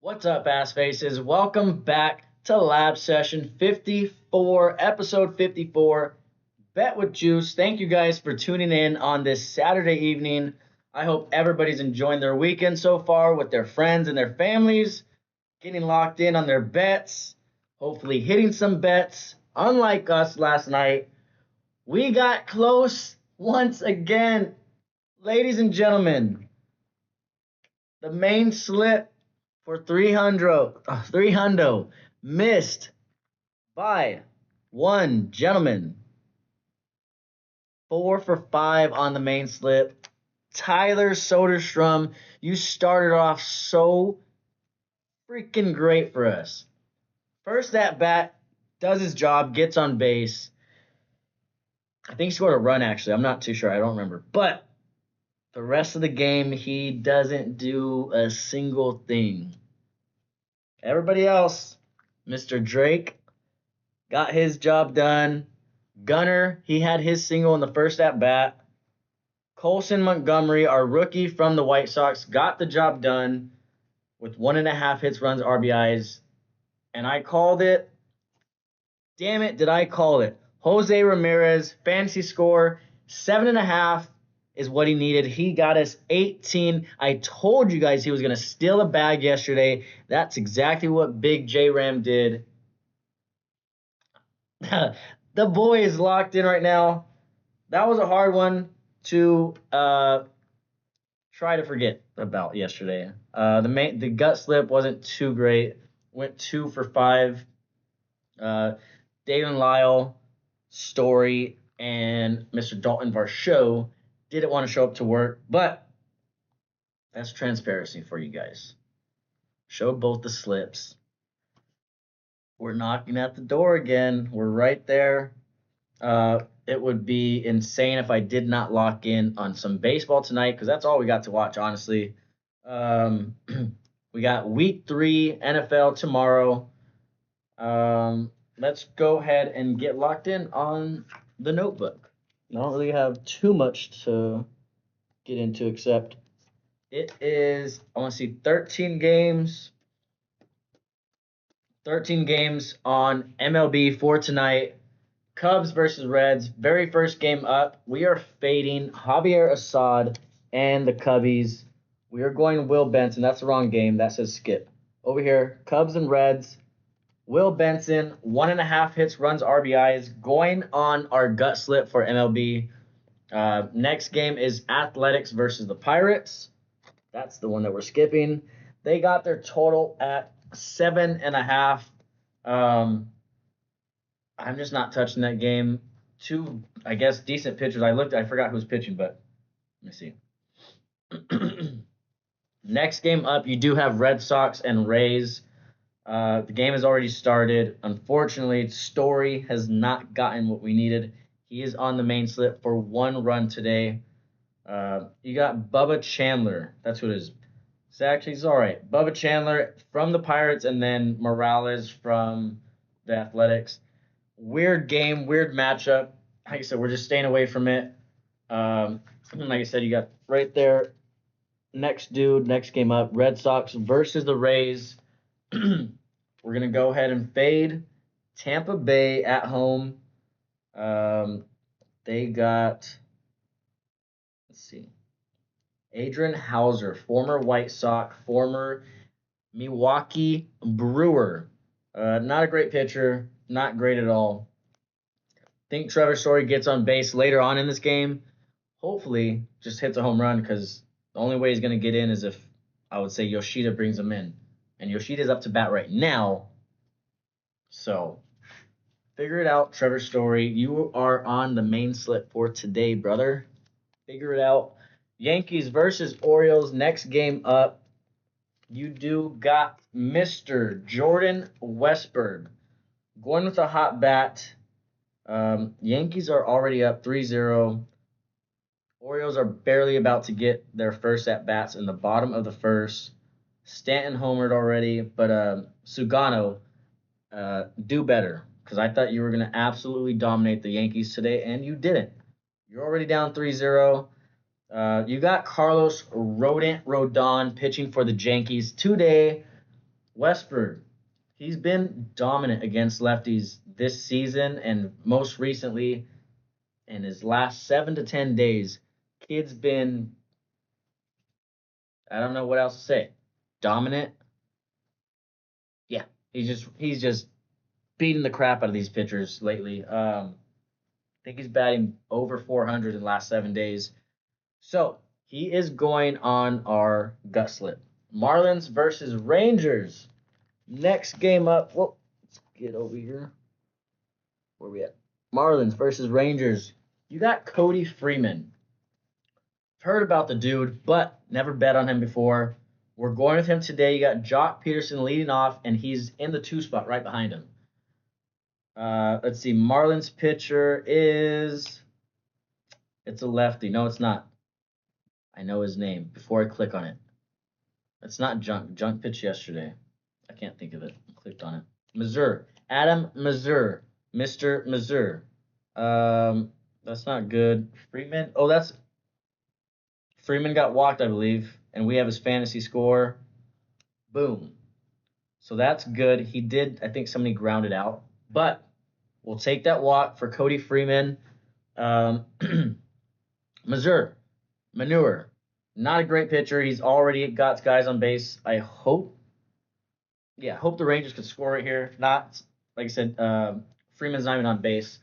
What's up, ass faces? Welcome back to Lab Session 54, episode 54, Bet with Juice. Thank you guys for tuning in on this Saturday evening. I hope everybody's enjoying their weekend so far with their friends and their families, getting locked in on their bets, hopefully hitting some bets. Unlike us last night, we got close once again. Ladies and gentlemen, the main slip for 300 missed by one gentleman. 4 for 5 on the main slip. Tyler Soderstrom, you started off so freaking great for us. First at bat, does his job, gets on base. I think he scored a run, actually. I'm not too sure. I don't remember. But the rest of the game, he doesn't do a single thing. Everybody else, Mr. Drake, got his job done. Gunner, he had his single in the first at bat. Colson Montgomery, our rookie from the White Sox, got the job done with 1.5 hits, runs, RBIs. And I called it. Damn it, did I call it? Jose Ramirez, fantasy score, 7.5 is what he needed. He got us 18. I told you guys he was going to steal a bag yesterday. That's exactly what Big J Ram did. The boy is locked in right now. That was a hard one to try to forget about yesterday. The gut slip wasn't too great. Went 2 for 5. David Lyle, Story, and Mr. Dalton Varsho didn't want to show up to work, but that's transparency for you guys. Showed both the slips. We're knocking at the door again. We're right there. It would be insane if I did not lock in on some baseball tonight because that's all we got to watch, honestly. We got week 3 NFL tomorrow. Let's go ahead and get locked in on the notebook. I don't really have too much to get into except it is, I want to see 13 games. 13 games on MLB for tonight. Cubs versus Reds. Very first game up. We are fading Javier Assad and the Cubbies. We are going Will Benson. That's the wrong game. That says skip. Over here, Cubs and Reds. Will Benson, 1.5 hits, runs, RBIs, going on our gut slip for MLB. Next game is Athletics versus the Pirates. That's the one that we're skipping. They got their total at 7.5. I'm just not touching that game. Two, I guess, decent pitchers. I forgot who's pitching, but let me see. Next game up, you do have Red Sox and Rays. The game has already started. Unfortunately, Story has not gotten what we needed. He is on the main slip for 1 run today. You got Bubba Chandler. That's who it is. It's actually, he's all right. Bubba Chandler from the Pirates and then Morales from the Athletics. Weird game, weird matchup. Like I said, we're just staying away from it. Like I said, you got right there. Next game up, Red Sox versus the Rays. We're going to go ahead and fade Tampa Bay at home. They got, let's see, Adrian Hauser, former White Sox, former Milwaukee Brewer. Not a great pitcher, not great at all. Think Trevor Story gets on base later on in this game. Hopefully, just hits a home run because the only way he's going to get in is if, I would say, Yoshida brings him in. And Yoshida's up to bat right now. So, figure it out, Trevor Story. You are on the main slip for today, brother. Figure it out. Yankees versus Orioles. Next game up. You do got Mr. Jordan Westburg going with a hot bat. Yankees are already up 3-0. Orioles are barely about to get their first at-bats in the bottom of the first. Stanton homered already, but Sugano, do better because I thought you were going to absolutely dominate the Yankees today, and you didn't. You're already down 3-0. You got Carlos Rodon pitching for the Yankees today. Westberg. He's been dominant against lefties this season and most recently in his last 7 to 10 days. Kid's been, I don't know what else to say. Dominant. Yeah, he's just beating the crap out of these pitchers lately. I think he's batting over 400 in the last 7 days. So he is going on our gut slip. Marlins versus Rangers. Next game up. Whoa, let's get over here. Where we at? Marlins versus Rangers. You got Cody Freeman. Heard about the dude, but never bet on him before. We're going with him today. You got Jock Peterson leading off, and he's in the 2 spot right behind him. Let's see. Marlins pitcher is. It's a lefty. No, it's not. I know his name before I click on it. It's not Junk. Junk pitched yesterday. I can't think of it. I clicked on it. Mazur. Adam Mazur. Mr. Mazur. That's not good. Freeman. Oh, that's Freeman got walked, I believe, and we have his fantasy score. Boom. So that's good. He did, I think somebody grounded out, but we'll take that walk for Cody Freeman. Mazur, Manure, not a great pitcher. He's already got guys on base. I hope the Rangers could score right here. Not, like I said, Freeman's not even on base.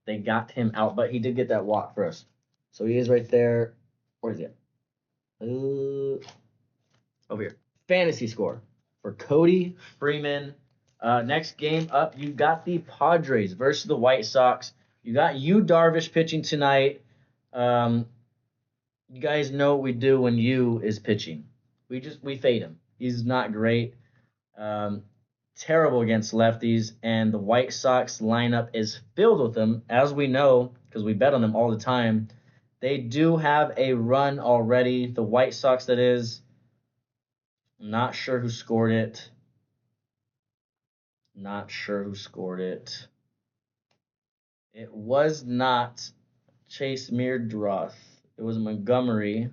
They got him out, but he did get that walk for us. So he is right there. Where is he at? Over here. Fantasy score for Cody Freeman. Next game up, you got the Padres versus the White Sox. You got Yu Darvish pitching tonight. You guys know what we do when Yu is pitching. We fade him. He's not great. Terrible against lefties, and the White Sox lineup is filled with them, as we know, because we bet on them all the time. They do have a run already. The White Sox, that is. Not sure who scored it. It was not Chase Meardroth. It was Montgomery.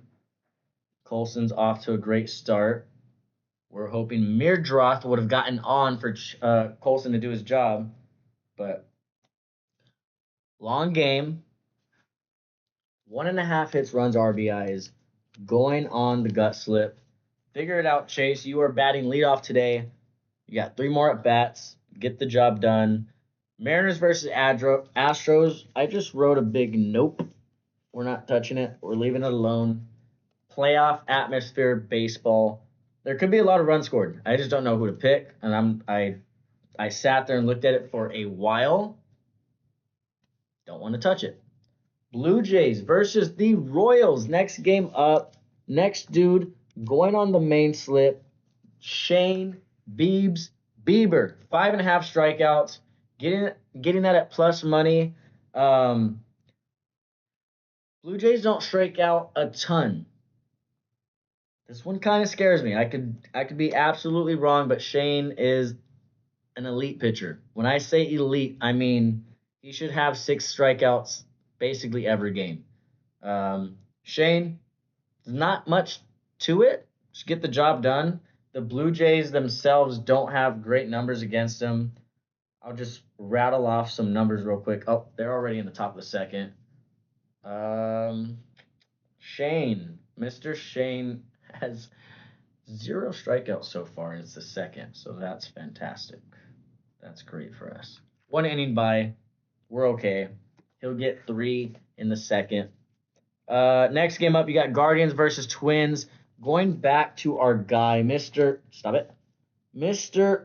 Colson's off to a great start. We're hoping Meardroth would have gotten on for Colson to do his job. But long game. 1.5 hits, runs, RBIs. Going on the gut slip. Figure it out, Chase. You are batting leadoff today. You got 3 more at bats. Get the job done. Mariners versus Astros. I just wrote a big nope. We're not touching it. We're leaving it alone. Playoff atmosphere baseball. There could be a lot of runs scored. I just don't know who to pick, and I sat there and looked at it for a while. Don't want to touch it. Blue Jays versus the Royals. Next game up. Next dude going on the main slip. Shane Bieber. 5.5 strikeouts. Getting that at plus money. Blue Jays don't strike out a ton. This one kind of scares me. I could be absolutely wrong, but Shane is an elite pitcher. When I say elite, I mean he should have 6 strikeouts basically every game. Shane, there's not much to it. Just get the job done. The Blue Jays themselves don't have great numbers against him. I'll just rattle off some numbers real quick. Oh, they're already in the top of the second. Shane, Mr. Shane has 0 strikeouts so far, and it's the second, so that's fantastic. That's great for us. 1 inning by, we're okay. He'll get 3 in the second. Next game up, you got Guardians versus Twins. Going back to our guy, Mr.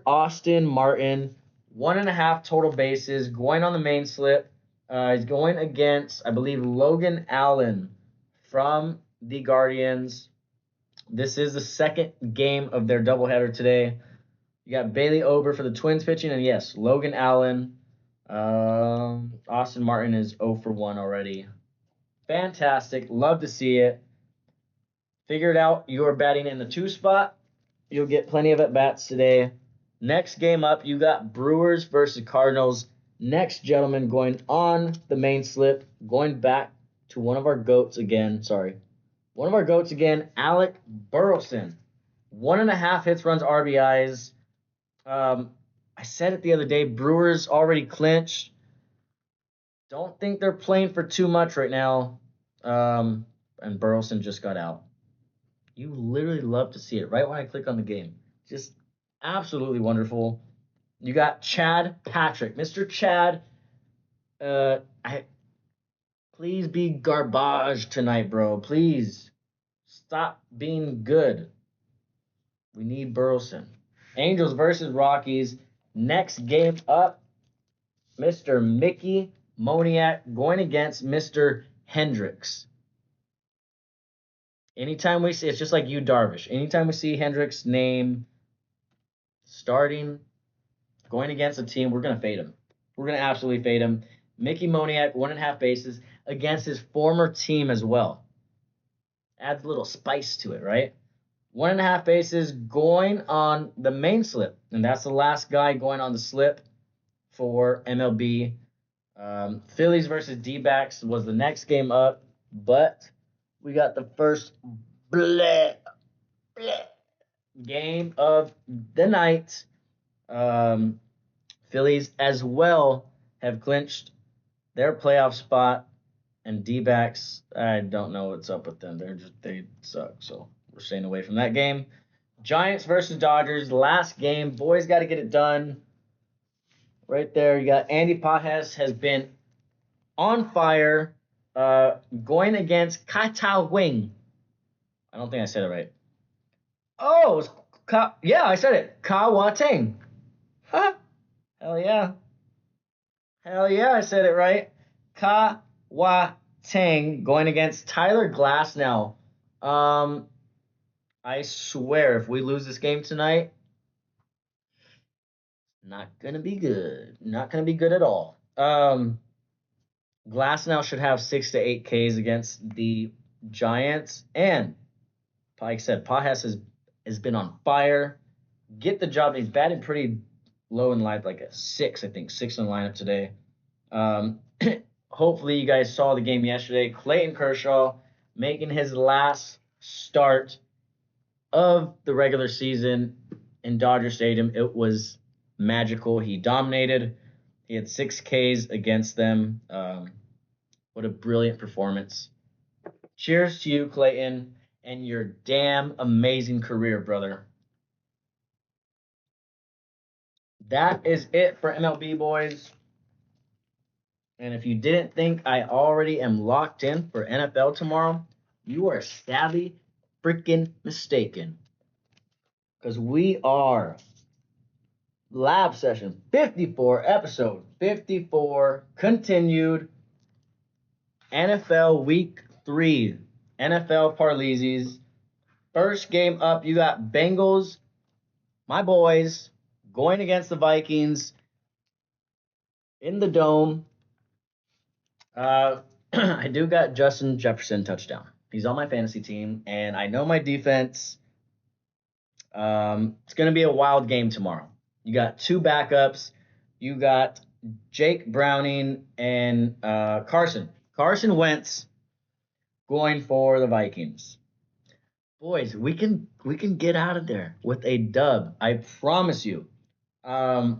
Austin Martin. 1.5 total bases. Going on the main slip. He's going against, I believe, Logan Allen from the Guardians. This is the second game of their doubleheader today. You got Bailey Ober for the Twins pitching, and yes, Logan Allen. Austin Martin is 0 for 1 already. Fantastic. Love to see it. Figure it out. You are batting in the 2 spot. You'll get plenty of at-bats today. Next game up, you got Brewers versus Cardinals. Next gentleman going on the main slip, going back to one of our goats again. Alec Burleson. 1.5 hits, runs, RBIs. I said it the other day. Brewers already clinched. Don't think they're playing for too much right now. And Burleson just got out. You literally love to see it right when I click on the game. Just absolutely wonderful. You got Chad Patrick, Mr. Chad. I please be garbage tonight, bro. Please stop being good. We need Burleson. Angels versus Rockies. Next game up, Mr. Mickey Moniak going against Mr. Hendricks. Anytime we see, it's just like you, Darvish. Anytime we see Hendricks' name starting, going against a team, we're going to fade him. We're going to absolutely fade him. Mickey Moniak, 1.5 bases against his former team as well. Adds a little spice to it, right? 1.5 bases going on the main slip. And that's the last guy going on the slip for MLB. Phillies versus D-backs was the next game up, but we got the first bleh, bleh game of the night. Phillies as well have clinched their playoff spot, and D-backs, I don't know what's up with them. They suck, so we're staying away from that game. Giants versus Dodgers, last game. Boys got to get it done. Right there, you got Andy Pajes has been on fire, going against Kata Wing. I don't think I said it right. Oh, yeah, I said it. Kawateng. Huh? Hell yeah. Hell yeah, I said it right. Kawateng going against Tyler Glasnow. I swear, if we lose this game tonight, not gonna be good. Not gonna be good at all. Glasnow should have 6 to 8 Ks against the Giants, and like I said, Pajes has been on fire. Get the job. He's batting pretty low in life, like a 6, I think, 6 in the lineup today. Hopefully, you guys saw the game yesterday. Clayton Kershaw making his last start of the regular season in Dodger Stadium. It was magical. He dominated. He had 6 Ks against them. What a brilliant performance. Cheers to you, Clayton, and your damn amazing career, brother. That is it for MLB, boys. And if you didn't think I already am locked in for NFL tomorrow, you are sadly freaking mistaken. Because we are Lab Session 54, episode 54, continued NFL Week 3, NFL Parleesies. First game up, you got Bengals, my boys, going against the Vikings in the Dome. I do got Justin Jefferson touchdown. He's on my fantasy team, and I know my defense. It's going to be a wild game tomorrow. You got 2 backups. You got Jake Browning and Carson. Carson Wentz going for the Vikings. Boys, we can get out of there with a dub. I promise you. I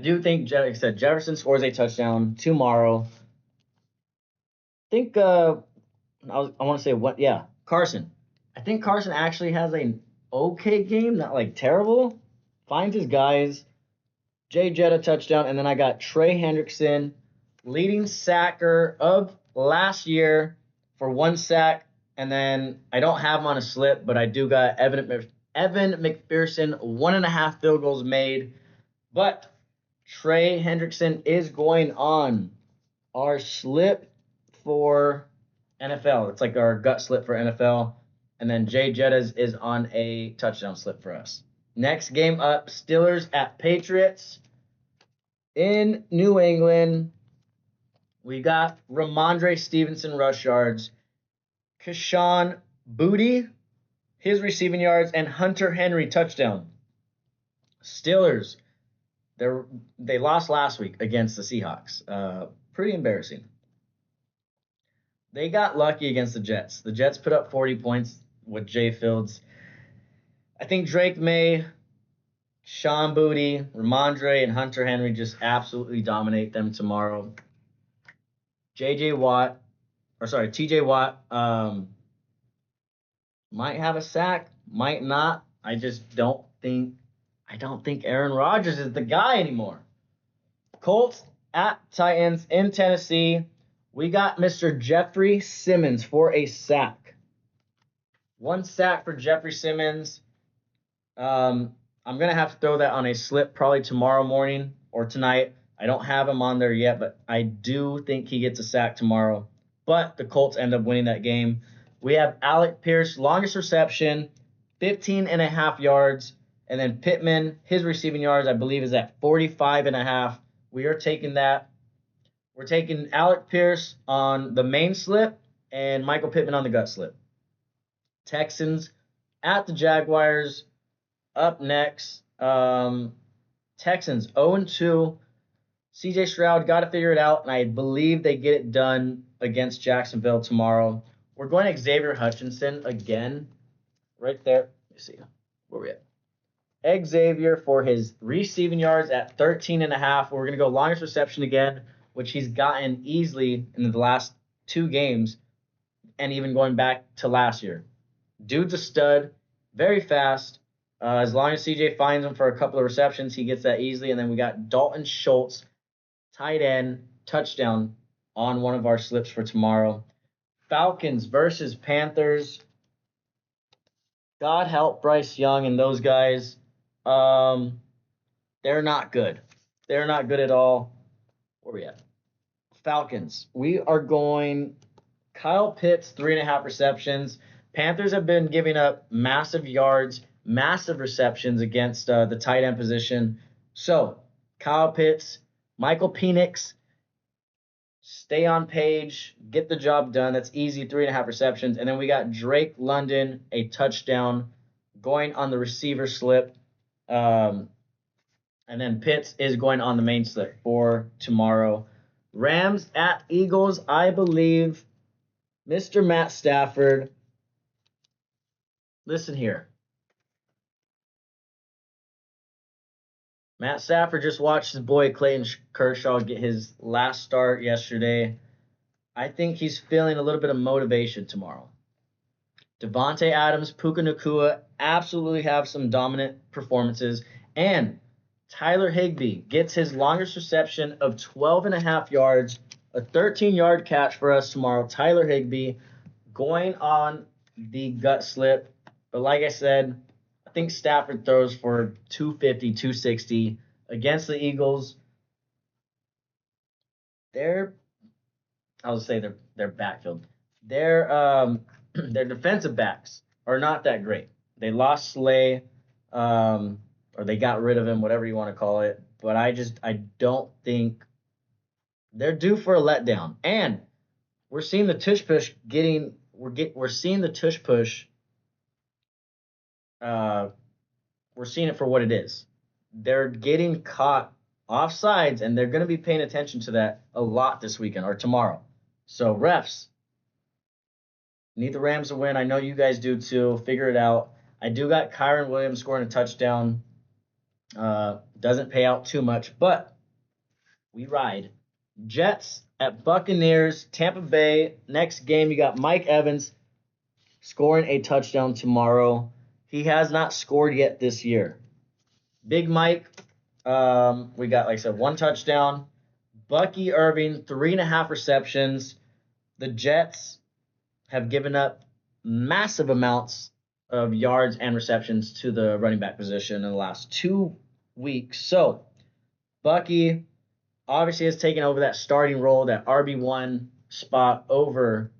do think, like I said, Jefferson scores a touchdown tomorrow. I think I want to say what? Yeah, Carson. I think Carson actually has an okay game, not like terrible. Finds his guys. Jay Jetta touchdown, and then I got Trey Hendrickson, leading sacker of last year for 1 sack, and then I don't have him on a slip, but I do got Evan McPherson, 1.5 field goals made, but Trey Hendrickson is going on our slip for NFL. It's like our gut slip for NFL. And then Jay Jettas is on a touchdown slip for us. Next game up, Steelers at Patriots in New England. We got Ramondre Stevenson rush yards, Kashawn Booty, his receiving yards, and Hunter Henry touchdown. Steelers, they lost last week against the Seahawks. Pretty embarrassing. They got lucky against the Jets. The Jets put up 40 points with Jay Fields. I think Drake May Sean Booty, Ramondre, and Hunter Henry just absolutely dominate them tomorrow. TJ Watt, might have a sack, might not. I don't think Aaron Rodgers is the guy anymore. Colts at Titans in Tennessee. We got Mr. Jeffrey Simmons for a sack. 1 sack for Jeffrey Simmons. I'm going to have to throw that on a slip probably tomorrow morning or tonight. I don't have him on there yet, but I do think he gets a sack tomorrow. But the Colts end up winning that game. We have Alec Pierce, longest reception, 15.5 yards. And then Pittman, his receiving yards, I believe, is at 45.5. We are taking that. We're taking Alec Pierce on the main slip and Michael Pittman on the gut slip. Texans at the Jaguars. Up next, Texans 0-2. CJ Stroud got to figure it out, and I believe they get it done against Jacksonville tomorrow. We're going to Xavier Hutchinson again, right there. Let me see. Where we at? Xavier for his receiving yards at 13.5. We're going to go longest reception again, which he's gotten easily in the last 2 games, and even going back to last year. Dude's a stud, very fast. As long as CJ finds him for a couple of receptions, he gets that easily. And then we got Dalton Schultz, tight end, touchdown on one of our slips for tomorrow. Falcons versus Panthers. God help Bryce Young and those guys. They're not good. They're not good at all. Where we at? Falcons. We are going Kyle Pitts, 3.5 receptions. Panthers have been giving up massive yards, massive receptions against the tight end position. So, Kyle Pitts, Michael Penix, stay on page, get the job done. That's easy, 3.5 receptions. And then we got Drake London, a touchdown, going on the receiver slip. And then Pitts is going on the main slip for tomorrow. Rams at Eagles, I believe Mr. Matt Stafford. Listen here. Matt Stafford just watched his boy Clayton Kershaw get his last start yesterday. I think he's feeling a little bit of motivation tomorrow. Devontae Adams, Puka Nacua absolutely have some dominant performances. And Tyler Higbee gets his longest reception of 12.5 yards, a 13-yard catch for us tomorrow. Tyler Higbee going on the gut slip. But like I said, I think Stafford throws for 250, 260 against the Eagles. Their backfield. Their defensive backs are not that great. They lost Slay, or they got rid of him, whatever you want to call it. But I don't think they're due for a letdown. And we're seeing the tush push we're seeing the tush push. We're seeing it for what it is. They're getting caught offsides, and they're going to be paying attention to that a lot this weekend or tomorrow. So, refs, need the Rams to win. I know you guys do too. Figure it out. I do got Kyron Williams scoring a touchdown. Doesn't pay out too much, but we ride. Jets at Buccaneers, Tampa Bay. Next game, you got Mike Evans scoring a touchdown tomorrow. He has not scored yet this year. Big Mike, we got, like I said, 1 touchdown. Bucky Irving, 3.5 receptions. The Jets have given up massive amounts of yards and receptions to the running back position in the last 2 weeks. So, Bucky obviously has taken over that starting role, that RB1 spot over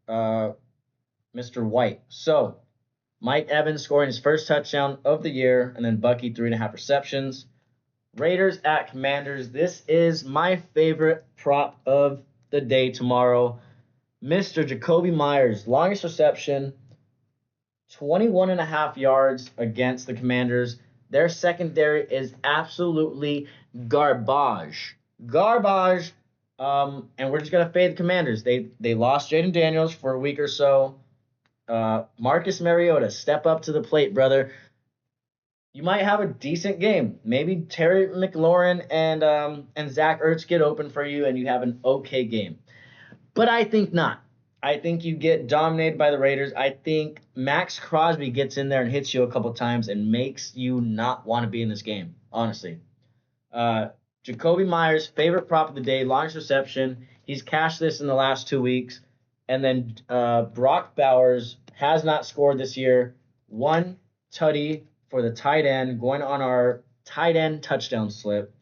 Mr. White. So, Mike Evans scoring his first touchdown of the year, and then Bucky 3.5 receptions. Raiders at Commanders. This is my favorite prop of the day tomorrow. Mr. Jacoby Myers, longest reception, 21.5 yards against the Commanders. Their secondary is absolutely garbage. Garbage. And we're just going to fade the Commanders. They lost Jaden Daniels for a week or so. Marcus Mariota, step up to the plate, brother. you might have a decent game. Maybe Terry McLaurin and Zach Ertz get open for you, and you have an okay game. But I think not. I think you get dominated by the Raiders. I think Max Crosby gets in there and hits you a couple times and makes you not want to be in this game, honestly. Jacoby Myers, favorite prop of the day, longest reception. He's cashed this in the last 2 weeks. And then Brock Bowers has not scored this year. One tutty for the tight end, going on our tight end touchdown slip.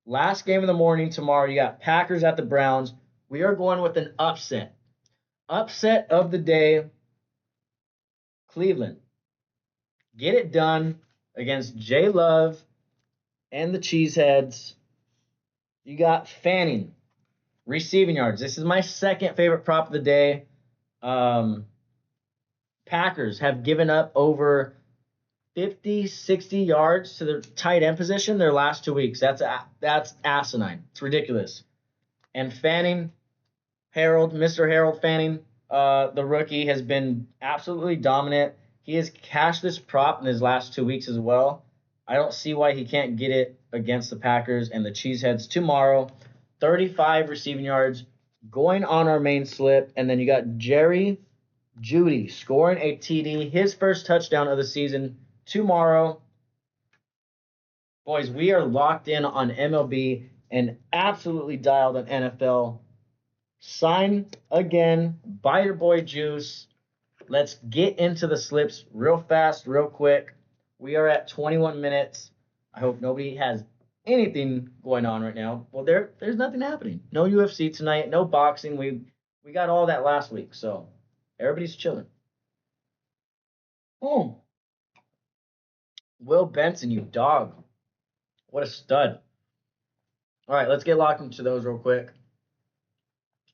Last game of the morning tomorrow, you got Packers at the Browns. We are going with an upset. Upset of the day, Cleveland. Get it done against J Love and the Cheeseheads. You got Fanning, receiving yards. This is my second favorite prop of the day. Packers have given up over 50, 60 yards to their tight end position their last 2 weeks. That's asinine. It's ridiculous. And Fanning, Mr. Harold Fanning, the rookie, has been absolutely dominant. He has cashed this prop in his last 2 weeks as well. I don't see why he can't get it against the Packers and the Cheeseheads tomorrow. 35 receiving yards going on our main slip. And then you got Jerry Jeudy scoring a TD, his first touchdown of the season tomorrow. Boys, we are locked in on MLB and absolutely dialed on NFL. Sign again, buy your boy Juice. Let's get into the slips real fast, real quick. We are at 21 minutes. I hope nobody has anything going on right now. Well, there's nothing happening. No UFC tonight, no boxing. We got all that last week, so everybody's chilling. Oh, Will Benson, you dog. What a stud. All right, let's get locked into those real quick.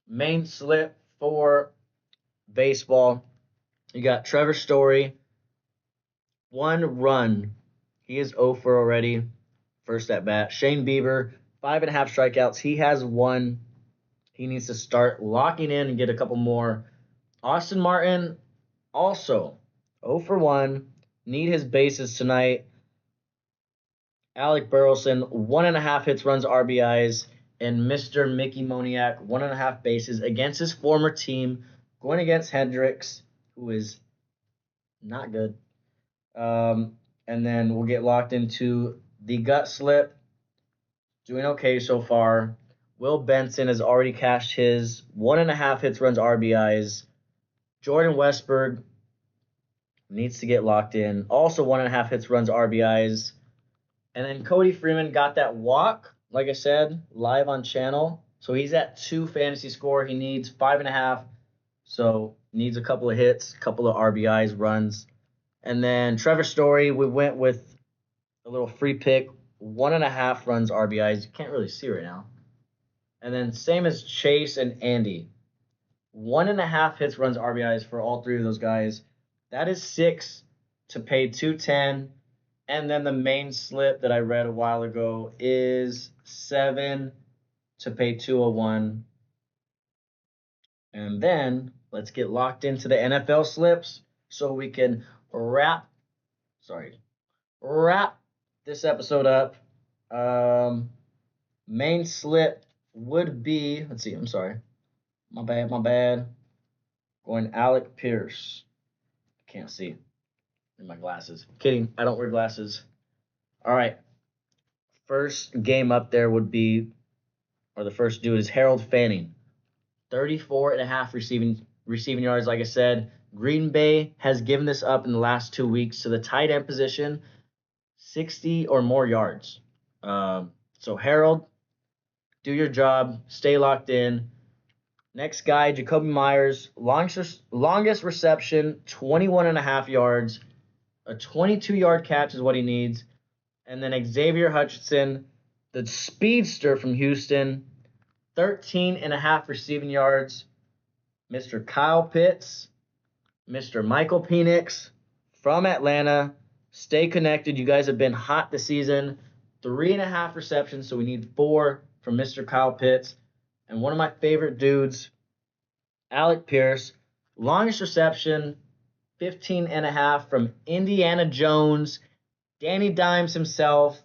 Main slip for baseball. You got Trevor Story. One run. He is 0 for already. First at bat. Shane Bieber, 5.5 strikeouts. He has one. He needs to start locking in and get a couple more. Austin Martin, also 0 for 1. Need his bases tonight. Alec Burleson, 1.5 hits, runs, RBIs. And Mr. Mickey Moniak, 1.5 bases against his former team, going against Hendricks, who is not good. And then we'll get locked into the gut slip. Doing okay so far. Will Benson has already cashed his 1.5 hits, runs, RBIs. Jordan Westberg needs to get locked in. Also 1.5 hits, runs, RBIs. And then Cody Freeman got that walk, like I said, live on channel. So he's at 2 fantasy score. He needs 5.5. So needs a couple of hits, couple of RBIs, runs. And then Trevor Story, we went with a little free pick, 1.5 runs, RBIs. You can't really see right now. And then same as Chase and Andy. 1.5 hits, runs, RBIs for all three of those guys. That is 6 to pay 210. And then the main slip that I read a while ago is 7 to pay 201. And then let's get locked into the NFL slips so we can wrap this episode up. Main slip would be, let's see, I'm sorry. My bad. Going Alec Pierce. Can't see in my glasses. Kidding, I don't wear glasses. All right. First game up there would be, or the first dude is Harold Fanning. 34.5 receiving yards, like I said. Green Bay has given this up in the last 2 weeks to the tight end position, 60 or more yards. So Harold, do your job. Stay locked in. Next guy, Jacoby Myers, longest reception, 21.5 yards. A 22-yard catch is what he needs. And then Xavier Hutchinson, the speedster from Houston, 13.5 receiving yards. Mr. Kyle Pitts, Mr. Michael Penix from Atlanta. Stay connected. You guys have been hot this season. 3.5 receptions, so we need 4 from Mr. Kyle Pitts. And one of my favorite dudes, Alec Pierce, longest reception, 15.5 from Indiana Jones, Danny Dimes himself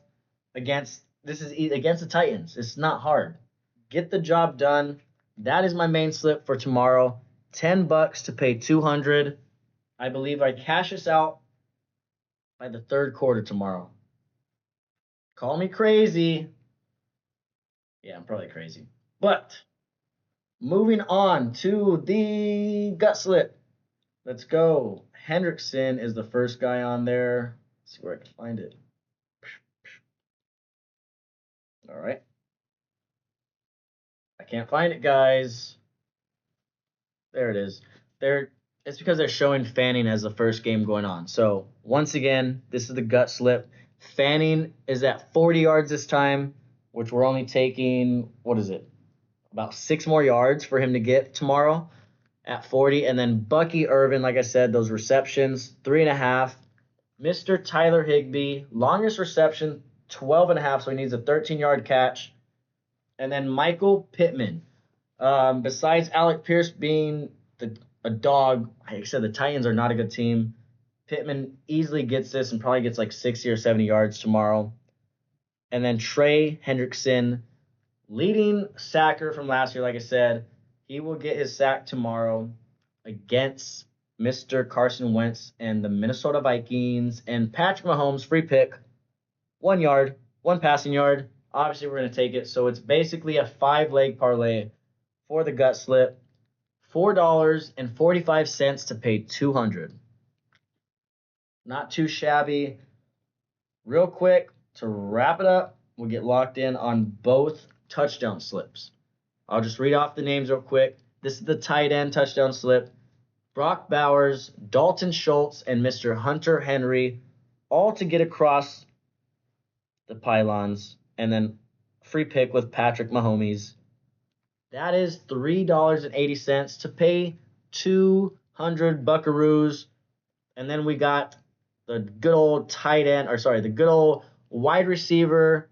against against the Titans. It's not hard. Get the job done. That is my main slip for tomorrow. $10 to pay 200. I believe I cash this out by the third quarter tomorrow. Call me crazy. Yeah, I'm probably crazy. But moving on to the gut slip. Let's go. Hendrickson is the first guy on there. Let's see where I can find it. All right. I can't find it, guys. There it is. It's because they're showing Fanning as the first game going on. So once again, this is the gut slip. Fanning is at 40 yards this time, which we're only taking, what is it? About 6 more yards for him to get tomorrow at 40. And then Bucky Irvin, like I said, those receptions, 3.5. Mr. Tyler Higbee, longest reception, 12.5, so he needs a 13-yard catch. And then Michael Pittman. Besides Alec Pierce being a dog, like I said, the Titans are not a good team. Pittman easily gets this and probably gets like 60 or 70 yards tomorrow. And then Trey Hendrickson, leading sacker from last year, like I said, he will get his sack tomorrow against Mr. Carson Wentz and the Minnesota Vikings. And Patrick Mahomes, free pick, 1 yard, 1 passing yard. Obviously, we're going to take it. So it's basically a 5-leg parlay for the gut slip. $4.45 to pay 200. Not too shabby. Real quick, to wrap it up, we'll get locked in on both touchdown slips. I'll just read off the names real quick. This is the tight end touchdown slip. Brock Bowers, Dalton Schultz, and Mr. Hunter Henry, all to get across the pylons. And then free pick with Patrick Mahomes. That is $3.80 to pay 200 buckaroos. And then we got the good old the good old wide receiver,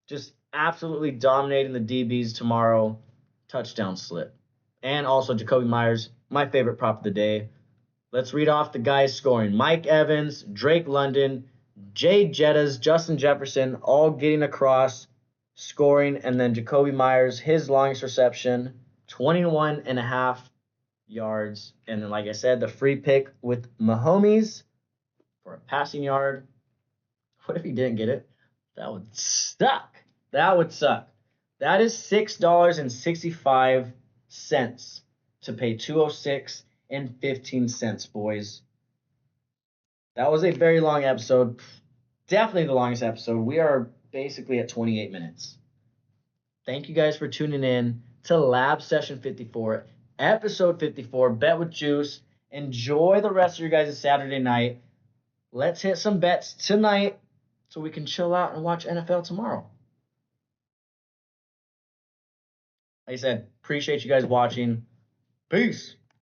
just absolutely dominating the DBs tomorrow, touchdown slip. And also Jacoby Myers, my favorite prop of the day. Let's read off the guys scoring. Mike Evans, Drake London, Jay Jettas, Justin Jefferson, all getting across, scoring. And then Jacoby Myers, his longest reception, 21.5 yards. And then, like I said, the free pick with Mahomes for a passing yard. What if he didn't get it? That would suck. That would suck. That is $6.65 to pay 206.15, boys. That was a very long episode. Definitely the longest episode. We are basically at 28 minutes. Thank you guys for tuning in to Lab Session 54, episode 54, Bet with Juice. Enjoy the rest of your guys' Saturday night. Let's hit some bets tonight so we can chill out and watch NFL tomorrow. Like I said, appreciate you guys watching. Peace.